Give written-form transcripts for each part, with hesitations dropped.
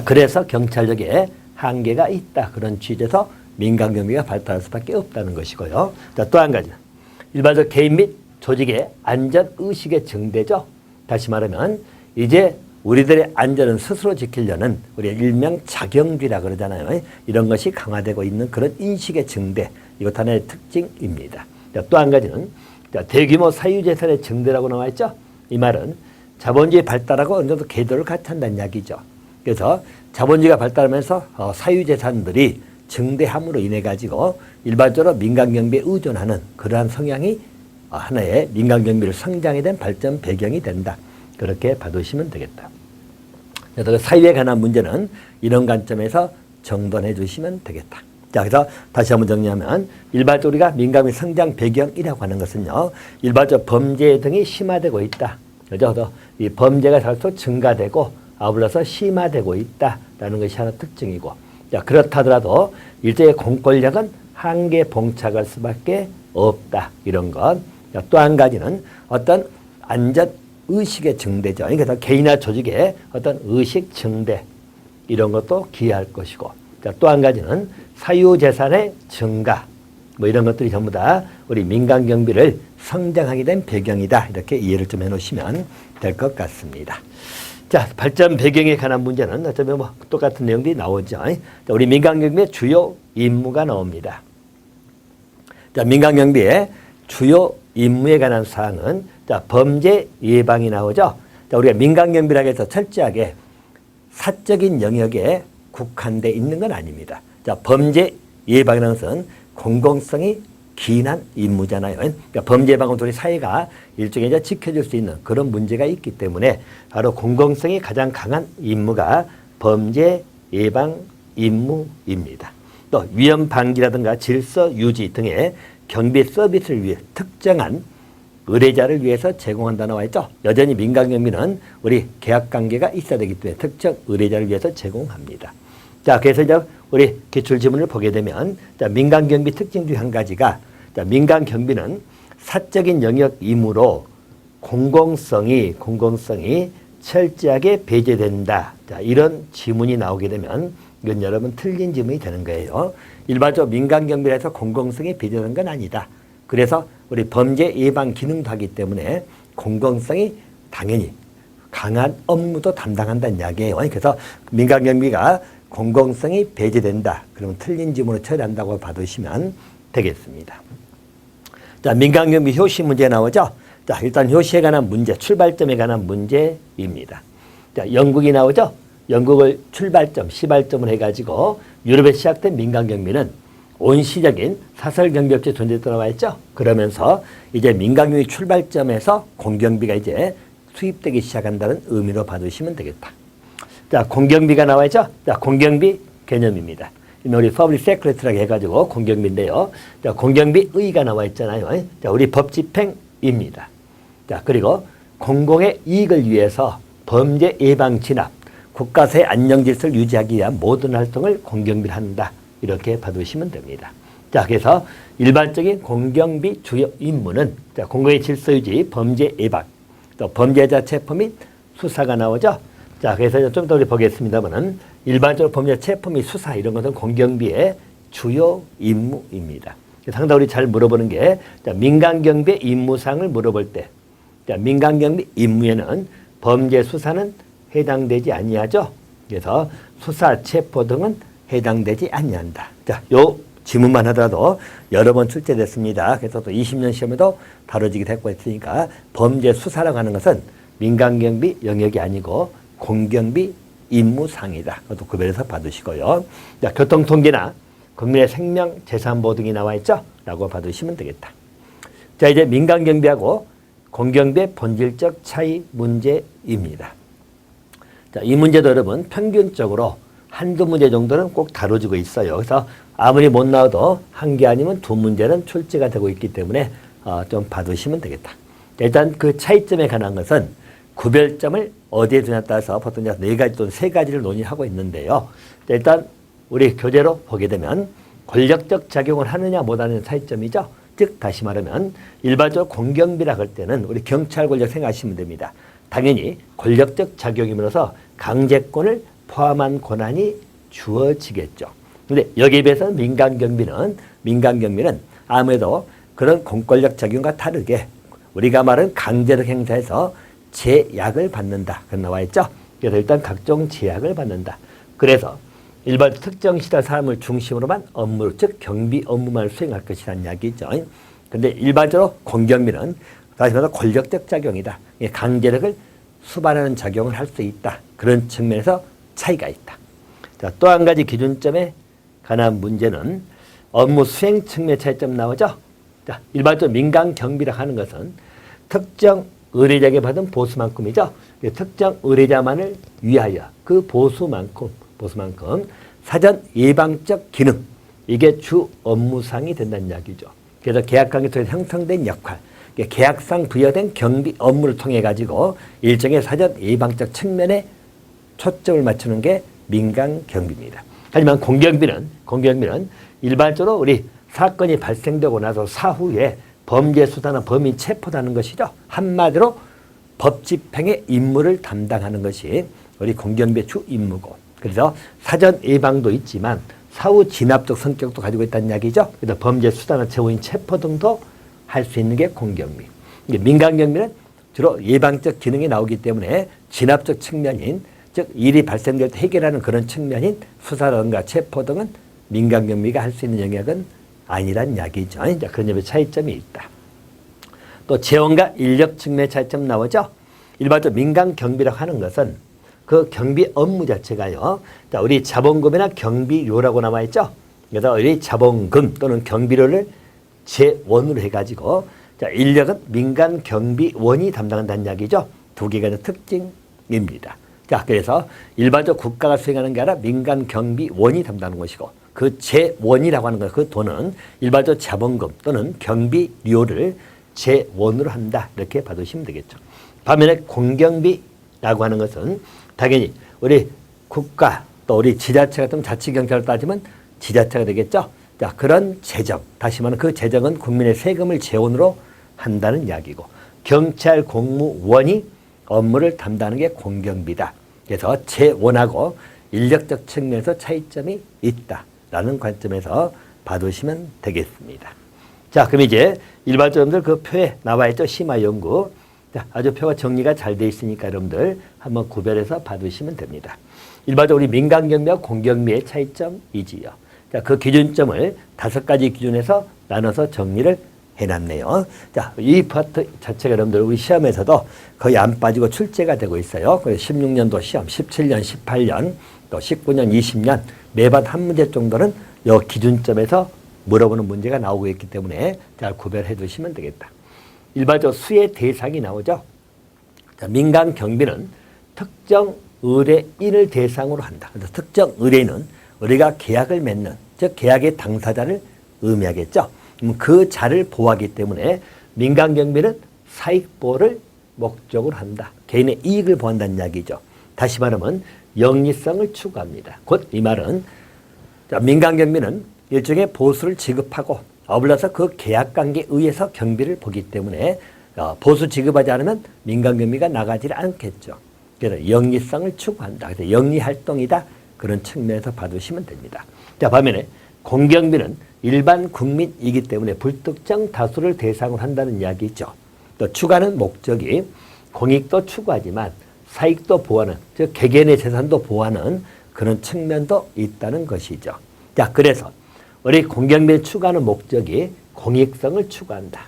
그래서 경찰력에 한계가 있다. 그런 취지에서 민간경비가 발달할 수밖에 없다는 것이고요. 자, 또 한 가지. 일반적 개인 및 조직의 안전의식의 증대죠. 다시 말하면 이제 우리들의 안전은 스스로 지키려는 우리의 일명 자경주의라 그러잖아요. 이런 것이 강화되고 있는 그런 인식의 증대. 이것 하나의 특징입니다. 또 한 가지는 대규모 사유재산의 증대라고 나와 있죠. 이 말은 자본주의 발달하고 어느 정도 궤도를 같이 한다는 이야기죠. 그래서 자본주의가 발달하면서 사유재산들이 증대함으로 인해 가지고 일반적으로 민간경비에 의존하는 그러한 성향이 하나의 민간경비를 성장에 대한 발전 배경이 된다. 그렇게 봐두시면 되겠다. 그래서 사유에 관한 문제는 이런 관점에서 정돈해 주시면 되겠다. 자, 그래서 다시 한번 정리하면 일반적으로 우리가 민간경비 성장 배경이라고 하는 것은요. 일반적 범죄 등이 심화되고 있다. 그죠? 이 범죄가 갈수록 증가되고 아울러서 심화되고 있다라는 것이 하나 특징이고, 자, 그렇다 하더라도 일제의 공권력은 한계에 봉착할 수밖에 없다. 이런 것. 또 한 가지는 어떤 안전 의식의 증대죠. 그래서 개인이나 조직의 어떤 의식 증대 이런 것도 기여할 것이고, 자, 또 한 가지는 사유재산의 증가 뭐 이런 것들이 전부 다 우리 민간경비를 성장하게 된 배경이다. 이렇게 이해를 좀 해놓으시면 될 것 같습니다. 자, 발전 배경에 관한 문제는 어쩌면 뭐 똑같은 내용들이 나오죠. 자, 우리 민간경비의 주요 임무가 나옵니다. 자, 민간경비의 주요 임무에 관한 사항은 자, 범죄 예방이 나오죠. 자, 우리가 민간경비라고 해서 철저하게 사적인 영역에 국한돼 있는 건 아닙니다. 자, 범죄 예방이라는 것은 공공성이 기인한 임무잖아요. 그러니까 범죄 예방은 우리 사회가 일종의 이제 지켜줄 수 있는 그런 문제가 있기 때문에 바로 공공성이 가장 강한 임무가 범죄 예방 임무입니다. 또 위험 방지라든가 질서 유지 등의 경비 서비스를 위해 특정한 의뢰자를 위해서 제공한다 나와 있죠. 여전히 민간경비는 우리 계약관계가 있어야 되기 때문에 특정 의뢰자를 위해서 제공합니다. 자, 그래서 이제 우리 기출지문을 보게 되면 자, 민간경비 특징 중 한 가지가 자, 민간경비는 사적인 영역이므로 공공성이 철저하게 배제된다. 자, 이런 지문이 나오게 되면 이건 여러분 틀린 지문이 되는 거예요. 일반적으로 민간경비라 해서 공공성이 배제되는 건 아니다. 그래서 우리 범죄 예방 기능도 하기 때문에 공공성이 당연히 강한 업무도 담당한다는 이야기예요. 그래서 민간경비가 공공성이 배제된다. 그러면 틀린 지문으로 처리한다고 봐두시면 되겠습니다. 자, 민간경비 효시 문제 나오죠. 자, 일단 효시에 관한 문제, 출발점에 관한 문제입니다. 자, 영국이 나오죠. 영국을 출발점, 시발점을 해가지고 유럽에 시작된 민간경비는 온시적인 사설경비업체 존재했다고 나와 있죠. 그러면서 이제 민간경비 출발점에서 공경비가 이제 수입되기 시작한다는 의미로 봐두시면 되겠다. 자, 공경비가 나와 있죠. 자, 공경비 개념입니다. 우리 퍼블릭 세크레터라고 해가지고 공경비인데요. 자, 공경비의가 나와 있잖아요. 자, 우리 법집행입니다. 자, 그리고 공공의 이익을 위해서 범죄 예방 진압, 국가사회 안녕 질서를 유지하기 위한 모든 활동을 공경비를 한다. 이렇게 봐두시면 됩니다. 자, 그래서 일반적인 공경비 주요 임무는 자, 공공의 질서 유지, 범죄 예방, 또 범죄자 체포 및 수사가 나오죠. 자, 그래서 좀 더 우리 보겠습니다만은 일반적으로 범죄 체포 및 수사 이런 것은 공경비의 주요 임무입니다. 상당히 우리 잘 물어보는 게 자, 민간경비 임무상을 물어볼 때 자, 민간경비 임무에는 범죄 수사는 해당되지 아니하죠. 그래서 수사 체포 등은 해당되지 아니한다. 자, 요 지문만 하더라도 여러 번 출제됐습니다. 그래서 또 20년 시험에도 다뤄지기도 했고 했으니까 범죄 수사라고 하는 것은 민간경비 영역이 아니고 공경비 임무상이다. 그것도 구별해서 받으시고요. 자, 교통통계나 국민의 생명, 재산 보호 등이 나와 있죠? 라고 받으시면 되겠다. 자, 이제 민간경비하고 공경비의 본질적 차이 문제입니다. 자, 이 문제도 여러분 평균적으로 한두 문제 정도는 꼭 다뤄지고 있어요. 그래서 아무리 못 나와도 한 개 아니면 두 문제는 출제가 되고 있기 때문에 좀 봐두시면 되겠다. 일단 그 차이점에 관한 것은 구별점을 어디에 두냐에 따라서 보통 네 가지 또는 세 가지를 논의하고 있는데요. 일단 우리 교재로 보게 되면 권력적 작용을 하느냐 못하느냐 차이점이죠. 즉 다시 말하면 일반적으로 공경비라고 할 때는 우리 경찰 권력 생각하시면 됩니다. 당연히 권력적 작용이면서 강제권을 포함한 권한이 주어지겠죠. 근데 여기에 비해서 민간경비는 아무래도 그런 공권력 적용과 다르게 우리가 말하는 강제력 행사에서 제약을 받는다. 그런 나와 있죠. 그래서 일단 각종 제약을 받는다. 그래서 일반 특정 시대 사람을 중심으로만 업무, 즉 경비 업무만 수행할 것이라는 이야기죠. 근데 일반적으로 공경비는 다시 말해서 권력적 작용이다. 강제력을 수반하는 작용을 할 수 있다. 그런 측면에서 차이가 있다. 자, 또 한 가지 기준점에 관한 문제는 업무 수행 측면의 차이점 나오죠. 자, 일반적으로 민간 경비라 하는 것은 특정 의뢰자에게 받은 보수만큼이죠. 특정 의뢰자만을 위하여 그 보수만큼 사전 예방적 기능, 이게 주 업무상이 된다는 이야기죠. 그래서 계약관계 속에서 형성된 역할, 계약상 부여된 경비 업무를 통해 가지고 일종의 사전 예방적 측면에 초점을 맞추는 게 민간 경비입니다. 하지만 공경비는 일반적으로 우리 사건이 발생되고 나서 사후에 범죄 수사나 범인 체포하는 것이죠. 한마디로 법 집행의 임무를 담당하는 것이 우리 공경비의 주 임무고, 그래서 사전 예방도 있지만 사후 진압적 성격도 가지고 있다는 이야기죠. 그래서 범죄 수사나 죄인 체포 등도 할 수 있는 게 공경비. 민간 경비는 주로 예방적 기능이 나오기 때문에 진압적 측면인, 즉 일이 발생될 때 해결하는 그런 측면인 수사라든가 체포 등은 민간 경비가 할 수 있는 영역은 아니란 이야기죠. 그런 점의 차이점이 있다. 또 재원과 인력 측면의 차이점 나오죠. 일반적으로 민간 경비라고 하는 것은 그 경비 업무 자체가요. 자, 우리 자본금이나 경비료라고 나와 있죠. 그래서 우리 자본금 또는 경비료를 재원으로 해가지고, 자, 인력은 민간 경비원이 담당한다는 이야기죠. 두 개가 특징입니다. 자, 그래서 일반적으로 국가가 수행하는 게 아니라 민간 경비원이 담당하는 것이고, 그 재원이라고 하는 것, 그 돈은 일반적으로 자본금 또는 경비료를 재원으로 한다. 이렇게 봐두시면 되겠죠. 반면에 공경비라고 하는 것은 당연히 우리 국가 또 우리 지자체 같은 자치경찰로 따지면 지자체가 되겠죠. 자, 그런 재정, 다시 말하면 그 재정은 국민의 세금을 재원으로 한다는 이야기고, 경찰 공무원이 업무를 담당하는 게 공경비다. 그래서 재원하고 인력적 측면에서 차이점이 있다라는 관점에서 봐두시면 되겠습니다. 자, 그럼 이제 일반적으로 그 표에 나와 있죠. 심화 연구. 자, 아주 표가 정리가 잘 돼 있으니까 여러분들 한번 구별해서 봐두시면 됩니다. 일반적으로 우리 민간 경비와 공경비의 차이점이지요. 자, 그 기준점을 5가지 기준에서 나눠서 정리를 해놨네요. 자, 이 파트 자체가 여러분들 우리 시험에서도 거의 안 빠지고 출제가 되고 있어요. 16년도 시험, 17년, 18년, 또 19년, 20년 매번 한 문제 정도는 이 기준점에서 물어보는 문제가 나오고 있기 때문에 잘 구별해 두시면 되겠다. 일반적으로 수의 대상이 나오죠. 자, 민간 경비는 특정 의뢰인을 대상으로 한다. 그래서 특정 의뢰인은 우리가 계약을 맺는, 즉 계약의 당사자를 의미하겠죠. 그 자를 보호하기 때문에 민간 경비는 사익 보호를 목적으로 한다. 개인의 이익을 보호한다는 이야기죠. 다시 말하면 영리성을 추구합니다. 곧 이 말은 민간 경비는 일종의 보수를 지급하고 어불러서 그 계약관계에 의해서 경비를 보기 때문에 보수 지급하지 않으면 민간 경비가 나가지 않겠죠. 그래서 영리성을 추구한다. 그래서 영리활동이다. 그런 측면에서 봐두시면 됩니다. 자, 반면에 공경비는 일반 국민이기 때문에 불특정 다수를 대상으로 한다는 이야기죠. 또 추구하는 목적이 공익도 추구하지만 사익도 보호하는, 즉 개개인의 재산도 보호하는 그런 측면도 있다는 것이죠. 자, 그래서 우리 공경비를 추구하는 목적이 공익성을 추구한다.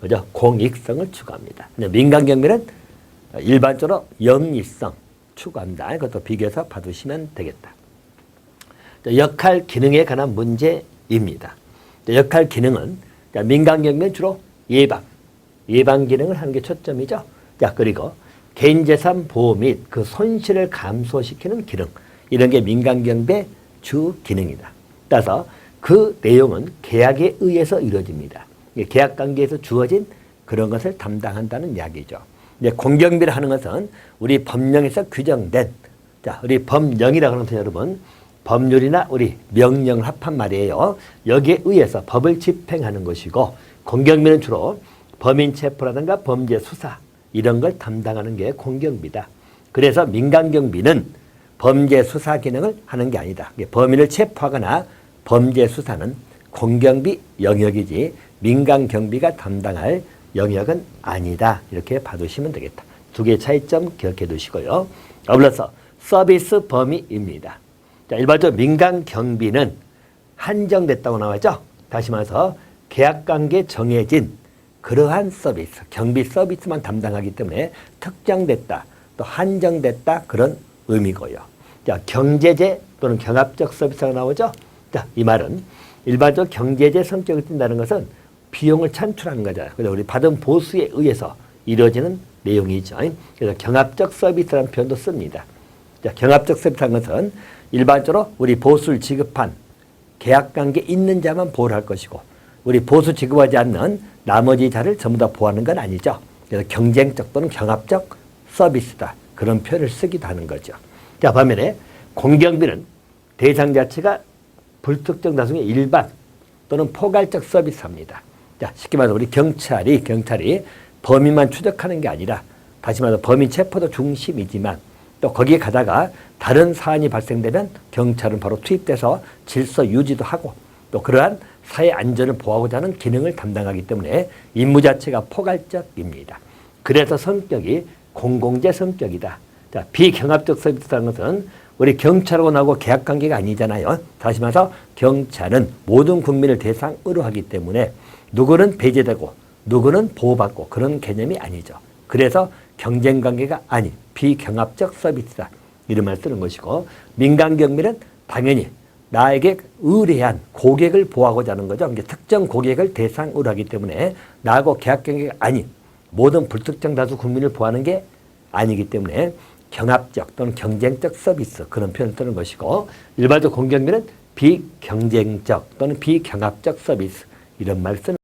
그죠? 공익성을 추구합니다. 민간 경비는 일반적으로 영리성 추구한다. 이것도 비교해서 봐두시면 되겠다. 역할 기능에 관한 문제입니다. 역할 기능은 민간 경비는 주로 예방 기능을 하는 게 초점이죠. 자, 그리고 개인재산 보호 및 그 손실을 감소시키는 기능, 이런 게 민간 경비의 주 기능이다. 따라서 그 내용은 계약에 의해서 이루어집니다. 계약 관계에서 주어진 그런 것을 담당한다는 이야기죠. 공경비를 하는 것은 우리 법령에서 규정된, 자, 우리 법령이라고 하는 것은 여러분 법률이나 우리 명령을 합한 말이에요. 여기에 의해서 법을 집행하는 것이고, 공경비는 주로 범인 체포라든가 범죄 수사 이런 걸 담당하는 게 공경비다. 그래서 민간 경비는 범죄 수사 기능을 하는 게 아니다. 범인을 체포하거나 범죄 수사는 공경비 영역이지 민간 경비가 담당할 영역은 아니다. 이렇게 봐두시면 되겠다. 두 개의 차이점 기억해 두시고요. 아울러서 서비스 범위입니다. 자, 일반적으로 민간 경비는 한정됐다고 나와죠. 다시 말해서 계약관계 정해진 그러한 서비스, 경비 서비스만 담당하기 때문에 특정됐다, 또 한정됐다 그런 의미고요. 자, 경제제 또는 경합적 서비스가 나오죠. 자, 이 말은 일반적으로 경제제 성격을 띈다는 것은 비용을 찬출하는 거잖아요. 그래서 우리 받은 보수에 의해서 이루어지는 내용이죠. 그래서 경합적 서비스라는 표현도 씁니다. 자, 경합적 서비스라는 것은 일반적으로 우리 보수를 지급한 계약관계 있는 자만 보호를 할 것이고 우리 보수 지급하지 않는 나머지 자를 전부 다 보호하는 건 아니죠. 그래서 경쟁적 또는 경합적 서비스다. 그런 표현을 쓰기도 하는 거죠. 자, 반면에 공경비는 대상 자체가 불특정 다수의 일반 또는 포괄적 서비스합니다. 자, 쉽게 말해서 우리 경찰이 범인만 추적하는 게 아니라 다시 말해서 범인 체포도 중심이지만 또 거기에 가다가 다른 사안이 발생되면 경찰은 바로 투입돼서 질서 유지도 하고 또 그러한 사회 안전을 보호하고자 하는 기능을 담당하기 때문에 임무 자체가 포괄적입니다. 그래서 성격이 공공재 성격이다. 자, 비경합적 서비스라는 것은 우리 경찰하고 나하고 계약관계가 아니잖아요. 다시 말해서 경찰은 모든 국민을 대상으로 하기 때문에 누구는 배제되고 누구는 보호받고 그런 개념이 아니죠. 그래서 경쟁관계가 아닌 비경합적 서비스다. 이런 말을 쓰는 것이고 민간경비는 당연히 나에게 의뢰한 고객을 보호하고자 하는 거죠. 이제 특정 고객을 대상으로 하기 때문에 나하고 계약관계가 아닌 모든 불특정 다수 국민을 보호하는 게 아니기 때문에 경합적 또는 경쟁적 서비스 그런 표현을 쓰는 것이고 일반적 공경비는 비경쟁적 또는 비경합적 서비스 이런 말을 쓰는